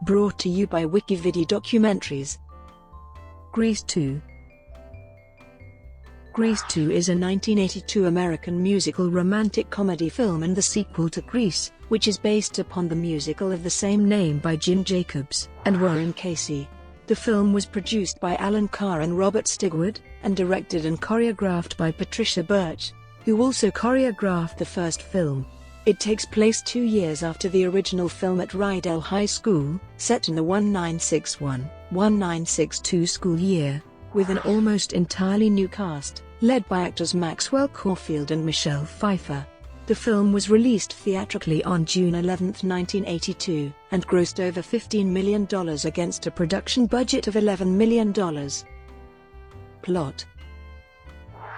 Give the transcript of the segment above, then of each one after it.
Brought to you by WikiVidi Documentaries. Grease 2. Grease 2 is a 1982 American musical romantic comedy film and the sequel to Grease, which is based upon the musical of the same name by Jim Jacobs and Warren Casey. The film was produced by Allan, Carr and Robert Stigwood, and directed and choreographed by Patricia Birch, who also choreographed the first film. It takes place 2 years after the original film at Rydell High School, set in the 1961-1962 school year, with an almost entirely new cast, led by actors Maxwell, Caulfield and Michelle Pfeiffer. The film was released theatrically on June 11, 1982, and grossed over $15 million against a production budget of $11 million. Plot.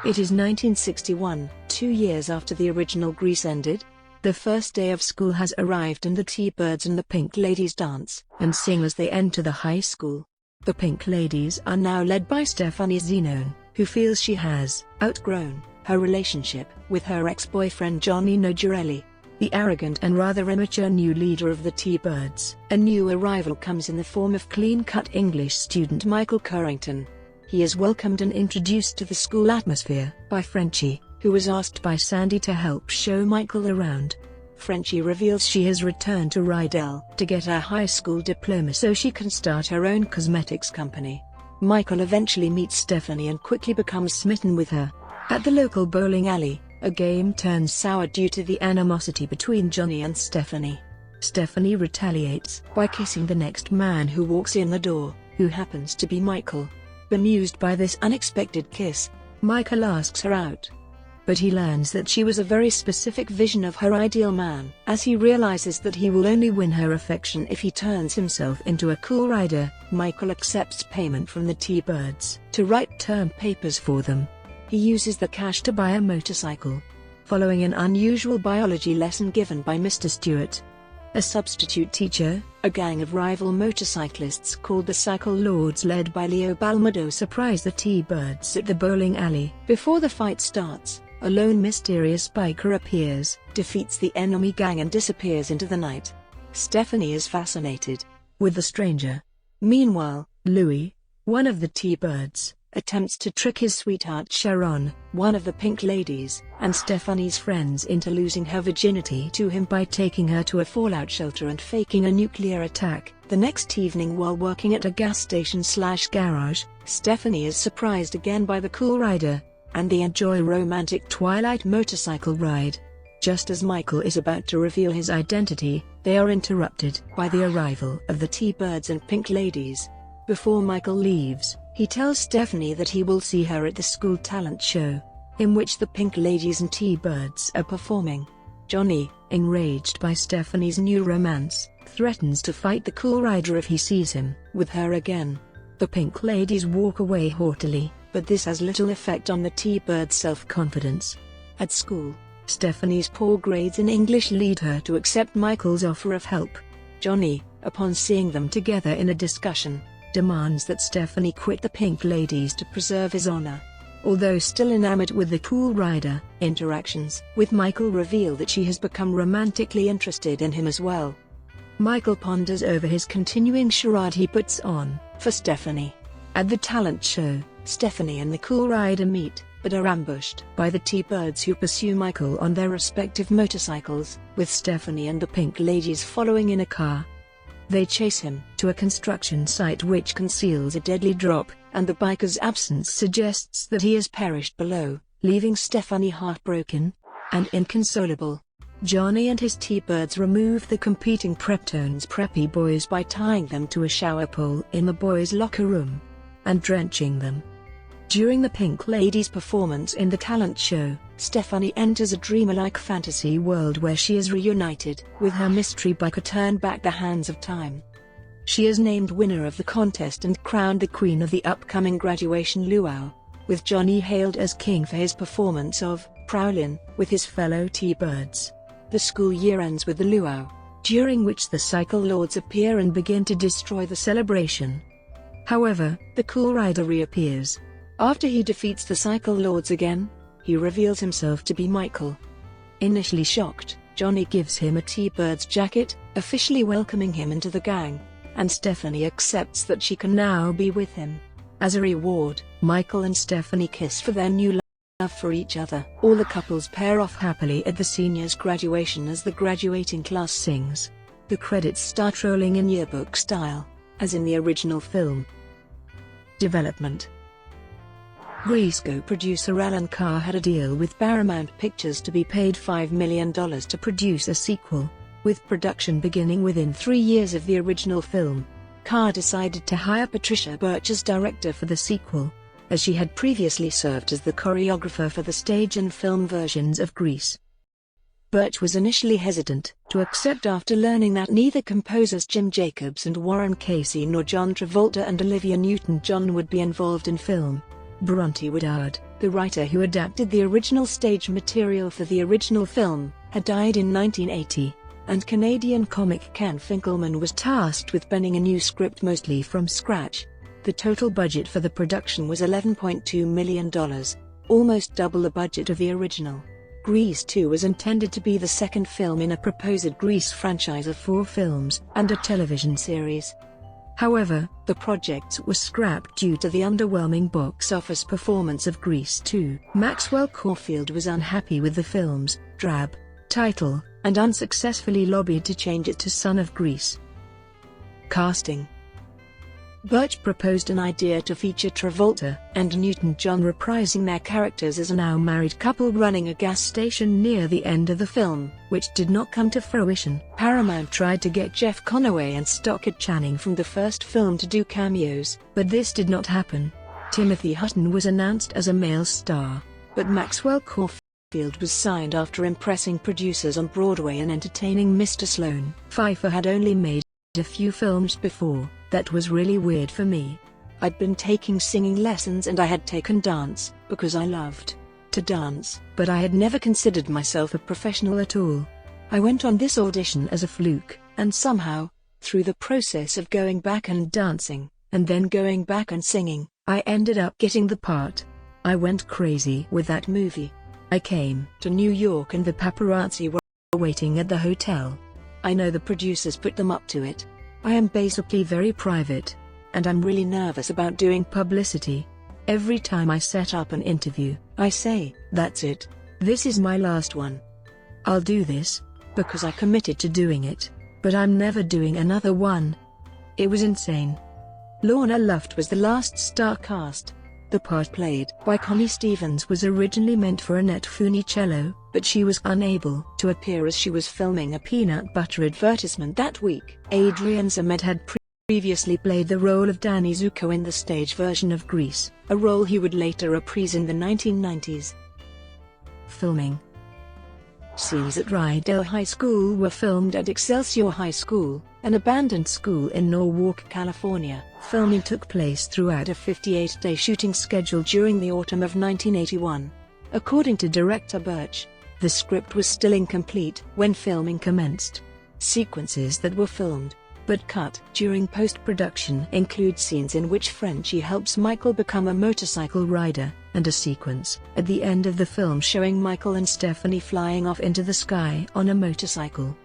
It is 1961, 2 years after the original Grease ended. The first day of school has arrived and the T-Birds and the Pink Ladies dance and sing as they enter the high school. The Pink Ladies are now led by Stephanie Zenone, who feels she has outgrown her relationship with her ex-boyfriend Johnny Nogerelli. The arrogant and rather immature new leader of the T-Birds, a new arrival, comes in the form of clean-cut English student Michael Currington. He is welcomed and introduced to the school atmosphere by Frenchie, who was asked by Sandy to help show Michael around. Frenchie reveals she has returned to Rydell to get her high school diploma so she can start her own cosmetics company. Michael eventually meets Stephanie and quickly becomes smitten with her. At the local bowling alley, a game turns sour due to the animosity between Johnny and Stephanie. Stephanie retaliates by kissing the next man who walks in the door, who happens to be Michael. Bemused by this unexpected kiss, Michael asks her out. But he learns that she was a very specific vision of her ideal man, as he realizes that he will only win her affection if he turns himself into a cool rider. Michael accepts payment from the T-Birds to write term papers for them. He uses the cash to buy a motorcycle. Following an unusual biology lesson given by Mr. Stewart, a substitute teacher, a gang of rival motorcyclists called the Cycle Lords led by Leo Balmado surprise the T-Birds at the bowling alley. Before the fight starts, a lone mysterious biker appears, defeats the enemy gang and disappears into the night. Stephanie is fascinated with the stranger. Meanwhile, Louis, one of the T-Birds, attempts to trick his sweetheart Sharon, one of the Pink Ladies, and Stephanie's friends into losing her virginity to him by taking her to a fallout shelter and faking a nuclear attack. The next evening, while working at a gas station/garage, Stephanie is surprised again by the cool rider, and they enjoy a romantic twilight motorcycle ride. Just as Michael is about to reveal his identity, they are interrupted by the arrival of the T-Birds and Pink Ladies. Before Michael leaves, he tells Stephanie that he will see her at the school talent show, in which the Pink Ladies and T-Birds are performing. Johnny, enraged by Stephanie's new romance, threatens to fight the cool rider if he sees him with her again. The Pink Ladies walk away haughtily, but this has little effect on the T-Bird's self-confidence. At school, Stephanie's poor grades in English lead her to accept Michael's offer of help. Johnny, upon seeing them together in a discussion, demands that Stephanie quit the Pink Ladies to preserve his honor. Although still enamored with the cool rider, interactions with Michael reveal that she has become romantically interested in him as well. Michael ponders over his continuing charade he puts on for Stephanie. At the talent show, Stephanie and the cool rider meet, but are ambushed by the T-Birds who pursue Michael on their respective motorcycles, with Stephanie and the Pink Ladies following in a car. They chase him to a construction site which conceals a deadly drop, and the biker's absence suggests that he has perished below, leaving Stephanie heartbroken and inconsolable. Johnny and his T-Birds remove the competing Preptones preppy boys by tying them to a shower pole in the boys' locker room and drenching them. During the Pink Ladies' performance in the talent show, Stephanie enters a dreamlike fantasy world where she is reunited with her mystery biker turned back the hands of time. She is named winner of the contest and crowned the queen of the upcoming graduation luau, with Johnny hailed as king for his performance of Prowlin' with his fellow T-Birds. The school year ends with the luau, during which the Cycle Lords appear and begin to destroy the celebration. However, the cool rider reappears. After he defeats the Cycle Lords again, he reveals himself to be Michael. Initially shocked, Johnny gives him a T-Bird's jacket, officially welcoming him into the gang, and Stephanie accepts that she can now be with him. As a reward, Michael and Stephanie kiss for their new love for each other. All the couples pair off happily at the seniors' graduation as the graduating class sings. The credits start rolling in yearbook style, as in the original film. Development. Grease co-producer Allan Carr had a deal with Paramount Pictures to be paid $5 million to produce a sequel, with production beginning within 3 years of the original film. Carr decided to hire Patricia Birch as director for the sequel, as she had previously served as the choreographer for the stage and film versions of Grease. Birch was initially hesitant to accept after learning that neither composers Jim Jacobs and Warren Casey nor John Travolta and Olivia Newton-John would be involved in film. Bronte Woodard, the writer who adapted the original stage material for the original film, had died in 1980, and Canadian comic Ken Finkelman was tasked with penning a new script mostly from scratch. The total budget for the production was $11.2 million, almost double the budget of the original. Grease 2 was intended to be the second film in a proposed Grease franchise of 4 films and a television series. However, the project was scrapped due to the underwhelming box office performance of Grease 2. Maxwell Caulfield was unhappy with the film's drab title and unsuccessfully lobbied to change it to Son of Grease. Casting. Birch proposed an idea to feature Travolta and Newton-John reprising their characters as a now-married couple running a gas station near the end of the film, which did not come to fruition. Paramount tried to get Jeff Conaway and Stockard Channing from the first film to do cameos, but this did not happen. Timothy Hutton was announced as a male star, but Maxwell Caulfield was signed after impressing producers on Broadway and entertaining Mr. Sloan. Pfeiffer had only made a few films before. That was really weird for me. I'd been taking singing lessons and I had taken dance, because I loved to dance, but I had never considered myself a professional at all. I went on this audition as a fluke, and somehow, through the process of going back and dancing, and then going back and singing, I ended up getting the part. I went crazy with that movie. I came to New York and the paparazzi were waiting at the hotel. I know the producers put them up to it. I am basically very private, and I'm really nervous about doing publicity. Every time I set up an interview, I say, that's it. This is my last one. I'll do this, because I committed to doing it, but I'm never doing another one. It was insane. Lorna Luft was the last star cast. The part played by Connie Stevens was originally meant for Annette Funicello, but she was unable to appear as she was filming a peanut butter advertisement that week. Adrian Zmed had previously played the role of Danny Zuko in the stage version of Grease, a role he would later reprise in the 1990s. Filming. Scenes at Rydell High School were filmed at Excelsior High School, an abandoned school in Norwalk, California. Filming took place throughout a 58-day shooting schedule during the autumn of 1981. According to director Birch, the script was still incomplete when filming commenced. Sequences that were filmed, but cut during post-production include scenes in which Frenchie helps Michael become a motorcycle rider, and a sequence at the end of the film showing Michael and Stephanie flying off into the sky on a motorcycle.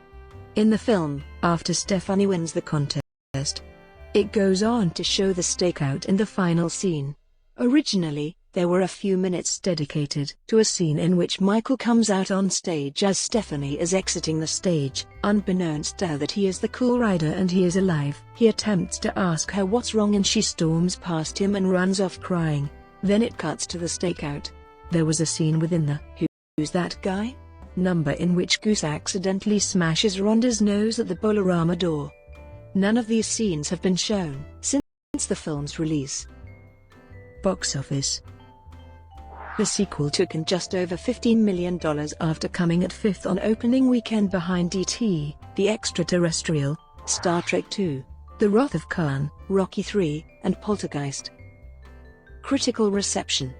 In the film, after Stephanie wins the contest, it goes on to show the stakeout in the final scene. Originally, there were a few minutes dedicated to a scene in which Michael comes out on stage as Stephanie is exiting the stage. Unbeknownst to her that he is the cool rider and he is alive, he attempts to ask her what's wrong and she storms past him and runs off crying. Then it cuts to the stakeout. There was a scene within the Who's That Guy? Number in which Goose accidentally smashes Rhonda's nose at the Bolorama door. None of these scenes have been shown since the film's release. Box office. The sequel took in just over $15 million after coming at 5th on opening weekend behind E.T., The Extraterrestrial, Star Trek II, The Wrath of Khan, Rocky III, and Poltergeist. Critical reception.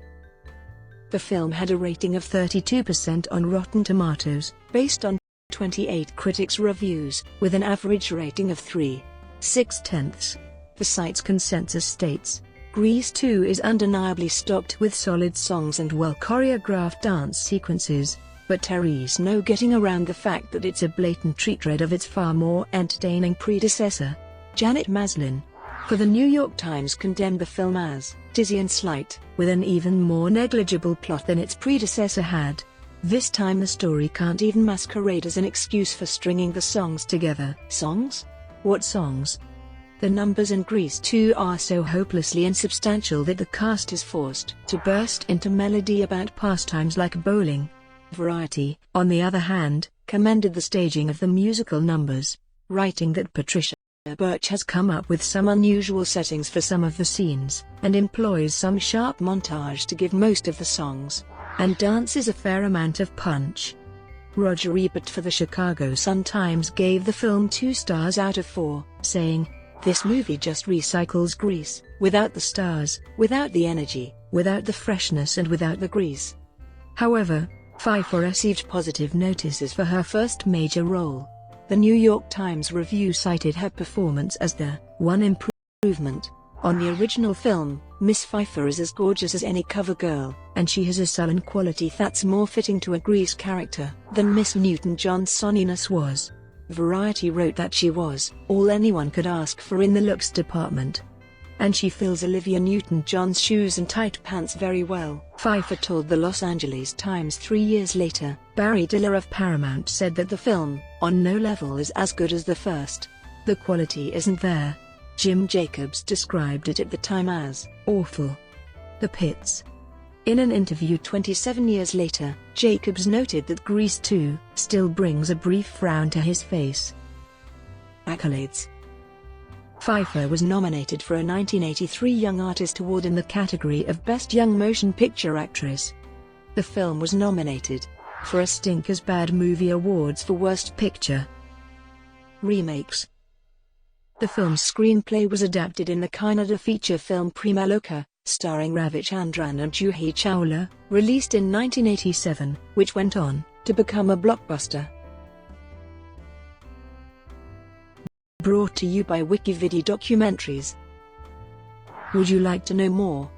The film had a rating of 32% on Rotten Tomatoes, based on 28 critics' reviews, with an average rating of 3.6. The site's consensus states, Grease 2 is undeniably stocked with solid songs and well-choreographed dance sequences, but Terry's no getting around the fact that it's a blatant retread of its far more entertaining predecessor. Janet Maslin, for the New York Times condemned the film as dizzy and slight, with an even more negligible plot than its predecessor had. This time the story can't even masquerade as an excuse for stringing the songs together. Songs? What songs? The numbers in Grease 2 are so hopelessly insubstantial that the cast is forced to burst into melody about pastimes like bowling. Variety, on the other hand, commended the staging of the musical numbers, writing that Patricia Birch has come up with some unusual settings for some of the scenes, and employs some sharp montage to give most of the songs, and dances a fair amount of punch. Roger Ebert for the Chicago Sun-Times gave the film 2 stars out of 4, saying, "This movie just recycles Grease, without the stars, without the energy, without the freshness and without the grease." However, Pfeiffer received positive notices for her first major role. The New York Times review cited her performance as the one improvement on the original film. Miss Pfeiffer is as gorgeous as any cover girl, and she has a sullen quality that's more fitting to a Grease character than Miss Newton-John's sonniness was. Variety wrote that she was all anyone could ask for in the looks department, and she fills Olivia Newton-John's shoes and tight pants very well. Pfeiffer told the Los Angeles Times 3 years later. Barry Diller of Paramount said that the film, on no level, is as good as the first. The quality isn't there. Jim Jacobs described it at the time as awful. The pits. In an interview 27 years later, Jacobs noted that Grease 2 still brings a brief frown to his face. Accolades. Pfeiffer was nominated for a 1983 Young Artist Award in the category of Best Young Motion Picture Actress. The film was nominated for a Stinkers Bad Movie Awards for Worst Picture. Remakes. The film's screenplay was adapted in the Kannada feature film Prema Loka, starring Ravichandran and Juhi Chawla, released in 1987, which went on to become a blockbuster. Brought to you by WikiVidi Documentaries. Would you like to know more?